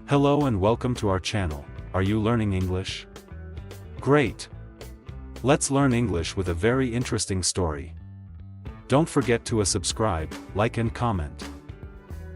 Hello and welcome to our channel. Are you learning English? Great! Let's learn English with a very interesting story. Don't forget to subscribe, like and comment.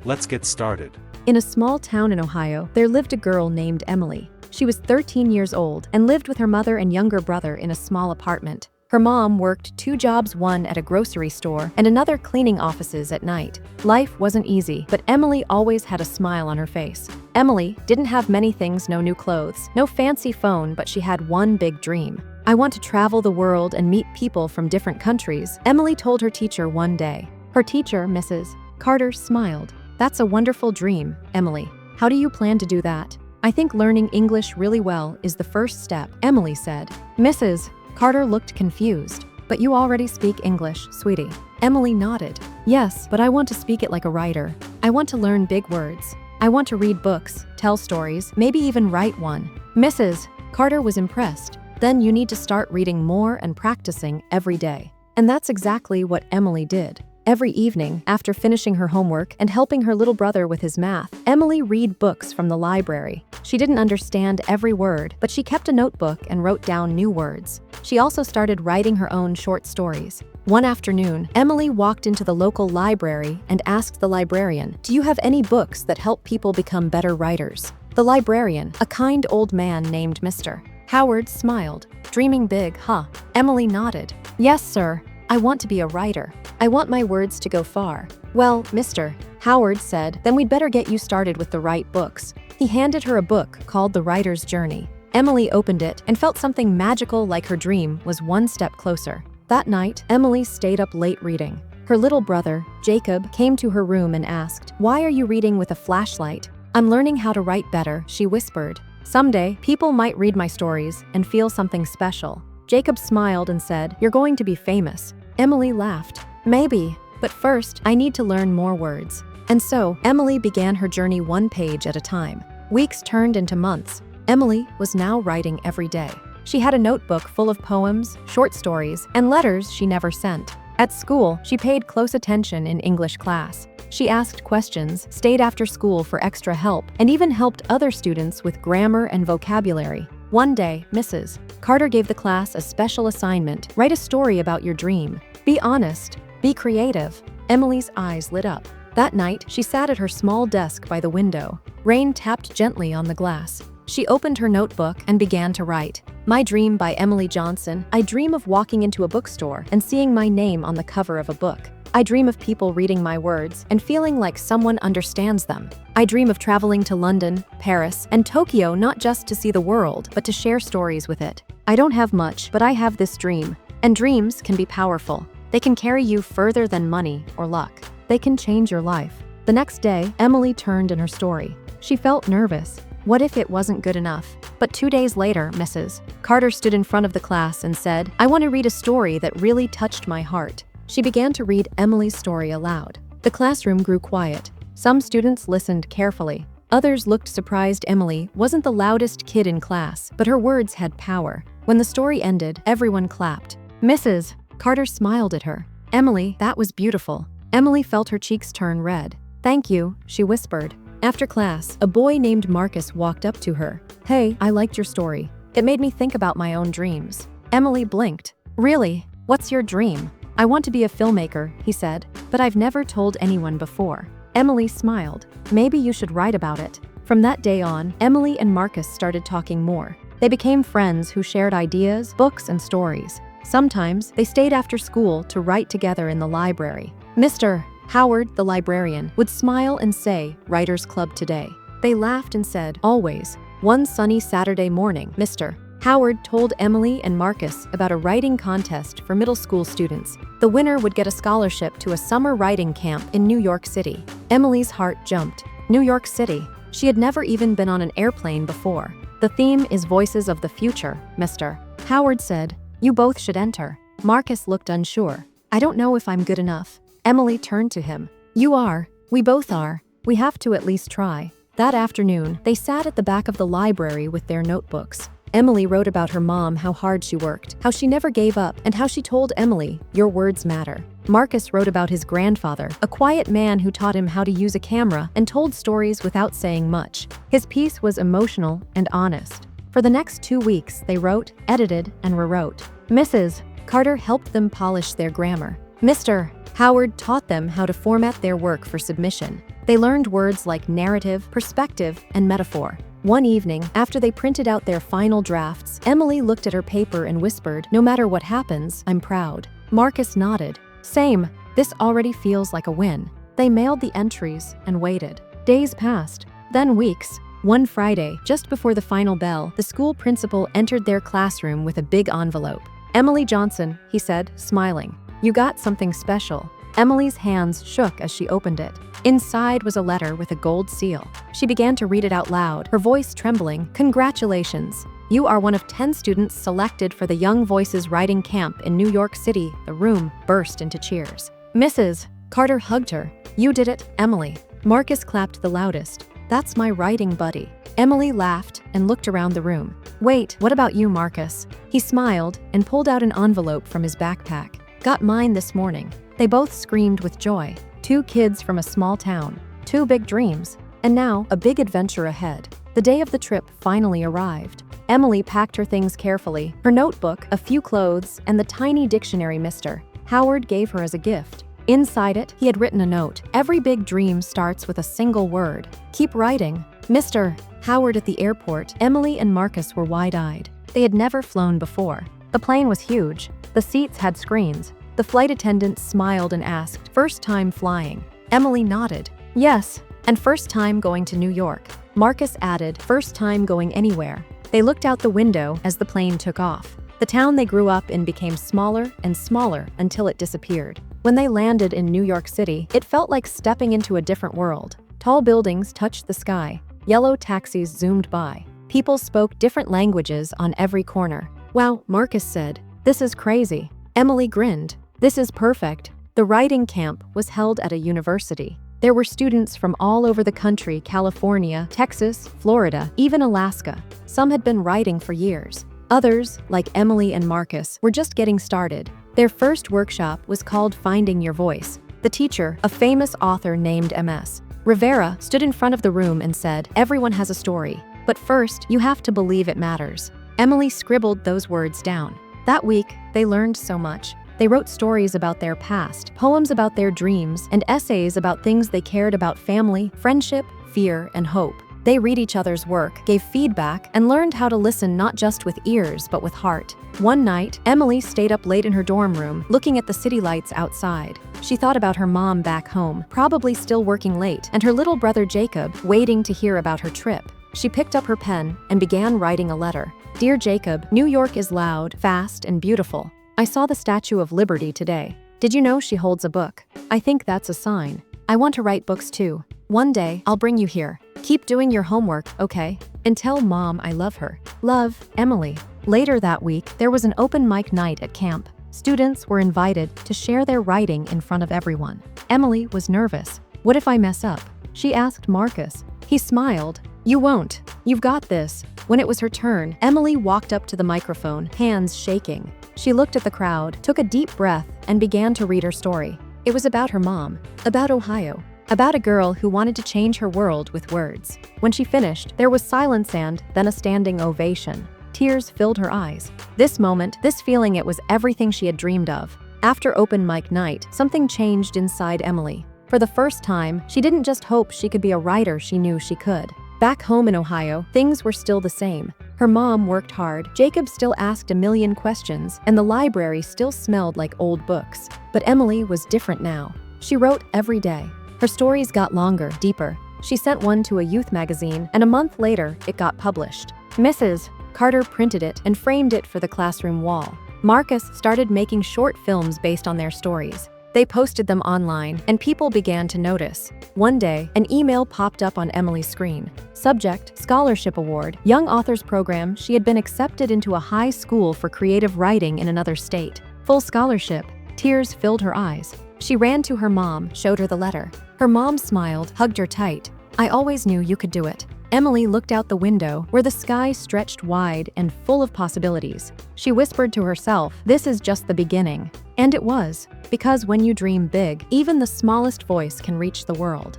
Let's get started. In a small town in Ohio, there lived a girl named Emily. She was 13 years old and lived with her mother and younger brother in a small apartment. Her mom worked 2 jobs, one at a grocery store and another cleaning offices at night. Life wasn't easy, but Emily always had a smile on her face. Emily didn't have many things: no new clothes, no fancy phone, but she had one big dream. "I want to travel the world and meet people from different countries," Emily told her teacher one day. Her teacher, Mrs. Carter, smiled. "That's a wonderful dream, Emily. How do you plan to do that?" "I think learning English really well is the first step," Emily said. Mrs. Carter looked confused. "But you already speak English, sweetie." Emily nodded. "Yes, but I want to speak it like a writer. I want to learn big words. I want to read books, tell stories, maybe even write one." Mrs. Carter was impressed. "Then you need to start reading more and practicing every day." And that's exactly what Emily did. Every evening, after finishing her homework and helping her little brother with his math, Emily read books from the library. She didn't understand every word, but she kept a notebook and wrote down new words. She also started writing her own short stories. One afternoon, Emily walked into the local library and asked the librarian, "Do you have any books that help people become better writers?" The librarian, a kind old man named Mr. Howard, smiled. "Dreaming big, huh?" Emily nodded. "Yes, sir. I want to be a writer. I want my words to go far." "Well, Mr. Howard said, then we'd better get you started with the right books." He handed her a book called The Writer's Journey. Emily opened it and felt something magical, like her dream was one step closer. That night, Emily stayed up late reading. Her little brother, Jacob, came to her room and asked, "Why are you reading with a flashlight?" "I'm learning how to write better," she whispered. "Someday, people might read my stories and feel something special." Jacob smiled and said, "You're going to be famous." Emily laughed. "Maybe, but first, I need to learn more words." And so, Emily began her journey one page at a time. Weeks turned into months. Emily was now writing every day. She had a notebook full of poems, short stories, and letters she never sent. At school, she paid close attention in English class. She asked questions, stayed after school for extra help, and even helped other students with grammar and vocabulary. One day, Mrs. Carter gave the class a special assignment: write a story about your dream. Be honest, be creative. Emily's eyes lit up. That night, she sat at her small desk by the window. Rain tapped gently on the glass. She opened her notebook and began to write. "My dream," by Emily Johnson. "I dream of walking into a bookstore and seeing my name on the cover of a book. I dream of people reading my words and feeling like someone understands them. I dream of traveling to London, Paris, and Tokyo, not just to see the world, but to share stories with it. I don't have much, but I have this dream." And dreams can be powerful. They can carry you further than money or luck. They can change your life. The next day, Emily turned in her story. She felt nervous. What if it wasn't good enough? But 2 days later, Mrs. Carter stood in front of the class and said, "I want to read a story that really touched my heart." She began to read Emily's story aloud. The classroom grew quiet. Some students listened carefully. Others looked surprised. Emily wasn't the loudest kid in class, but her words had power. When the story ended, everyone clapped. Mrs. Carter smiled at her. "Emily, that was beautiful." Emily felt her cheeks turn red. "Thank you," she whispered. After class, a boy named Marcus walked up to her. "Hey, I liked your story. It made me think about my own dreams." Emily blinked. "Really? What's your dream?" "I want to be a filmmaker," he said, "but I've never told anyone before." Emily smiled. "Maybe you should write about it." From that day on, Emily and Marcus started talking more. They became friends who shared ideas, books, and stories. Sometimes, they stayed after school to write together in the library. Mr. Howard, the librarian, would smile and say, "Writers Club today." They laughed and said, "Always." One sunny Saturday morning, Mr. Howard told Emily and Marcus about a writing contest for middle school students. The winner would get a scholarship to a summer writing camp in New York City. Emily's heart jumped. New York City. She had never even been on an airplane before. "The theme is Voices of the Future," Mr. Howard said. "You both should enter." Marcus looked unsure. "I don't know if I'm good enough." Emily turned to him. "You are. We both are. We have to at least try." That afternoon, they sat at the back of the library with their notebooks. Emily wrote about her mom, how hard she worked, how she never gave up, and how she told Emily, "Your words matter." Marcus wrote about his grandfather, a quiet man who taught him how to use a camera and told stories without saying much. His piece was emotional and honest. For the next 2 weeks, they wrote, edited, and rewrote. Mrs. Carter helped them polish their grammar. Mr. Howard taught them how to format their work for submission. They learned words like narrative, perspective, and metaphor. One evening, after they printed out their final drafts, Emily looked at her paper and whispered, "No matter what happens, I'm proud." Marcus nodded. Same. This already feels like a win. They mailed the entries and waited. Days passed, then weeks. One Friday, just before the final bell, the school principal entered their classroom with a big envelope. "Emily Johnson," he said, smiling. "You got something special." Emily's hands shook as she opened it. Inside was a letter with a gold seal. She began to read it out loud, her voice trembling. "Congratulations. You are one of 10 students selected for the Young Voices Writing Camp in New York City." The room burst into cheers. Mrs. Carter hugged her. "You did it, Emily." Marcus clapped the loudest. "That's my writing buddy." Emily laughed and looked around the room. "Wait, what about you, Marcus?" He smiled and pulled out an envelope from his backpack. "Got mine this morning." They both screamed with joy. 2 kids from a small town, 2 big dreams, and now a big adventure ahead. The day of the trip finally arrived. Emily packed her things carefully, her notebook, a few clothes, and the tiny dictionary Mr. Howard gave her as a gift. Inside it, he had written a note. "Every big dream starts with a single word. Keep writing." Mr. Howard at the airport, Emily and Marcus were wide-eyed. They had never flown before. The plane was huge. The seats had screens. The flight attendant smiled and asked, "First time flying?" Emily nodded. "Yes, and first time going to New York." Marcus added, "First time going anywhere." They looked out the window as the plane took off. The town they grew up in became smaller and smaller until it disappeared. When they landed in New York City, it felt like stepping into a different world. Tall buildings touched the sky. Yellow taxis zoomed by. People spoke different languages on every corner. "Wow," Marcus said. "This is crazy." Emily grinned. "This is perfect." The writing camp was held at a university. There were students from all over the country: California, Texas, Florida, even Alaska. Some had been writing for years. Others, like Emily and Marcus, were just getting started. Their first workshop was called Finding Your Voice. The teacher, a famous author named M.S. Rivera, stood in front of the room and said, "Everyone has a story, but first, you have to believe it matters." Emily scribbled those words down. That week, they learned so much. They wrote stories about their past, poems about their dreams, and essays about things they cared about: family, friendship, fear, and hope. They read each other's work, gave feedback, and learned how to listen not just with ears but with heart. One night, Emily stayed up late in her dorm room, looking at the city lights outside. She thought about her mom back home, probably still working late, and her little brother Jacob, waiting to hear about her trip. She picked up her pen and began writing a letter. "Dear Jacob, New York is loud, fast, and beautiful. I saw the Statue of Liberty today. Did you know she holds a book? I think that's a sign. I want to write books too. One day, I'll bring you here. Keep doing your homework, okay? And tell Mom I love her. Love, Emily." Later that week, there was an open mic night at camp. Students were invited to share their writing in front of everyone. Emily was nervous. "What if I mess up?" she asked Marcus. He smiled. "You won't. You've got this." When it was her turn, Emily walked up to the microphone, hands shaking. She looked at the crowd, took a deep breath, and began to read her story. It was about her mom, about Ohio, about a girl who wanted to change her world with words. When she finished, there was silence and then a standing ovation. Tears filled her eyes. This moment, this feeling, it was everything she had dreamed of. After open mic night, something changed inside Emily. For the first time, she didn't just hope she could be a writer, she knew she could. Back home in Ohio, things were still the same. Her mom worked hard, Jacob still asked a million questions, and the library still smelled like old books. But Emily was different now. She wrote every day. Her stories got longer, deeper. She sent one to a youth magazine, and a month later, it got published. Mrs. Carter printed it and framed it for the classroom wall. Marcus started making short films based on their stories. They posted them online, and people began to notice. One day, an email popped up on Emily's screen. Subject: Scholarship Award, Young Authors Program. She had been accepted into a high school for creative writing in another state. Full scholarship. Tears filled her eyes. She ran to her mom, showed her the letter. Her mom smiled, hugged her tight. "I always knew you could do it." Emily looked out the window, where the sky stretched wide and full of possibilities. She whispered to herself, "This is just the beginning." And it was, because when you dream big, even the smallest voice can reach the world.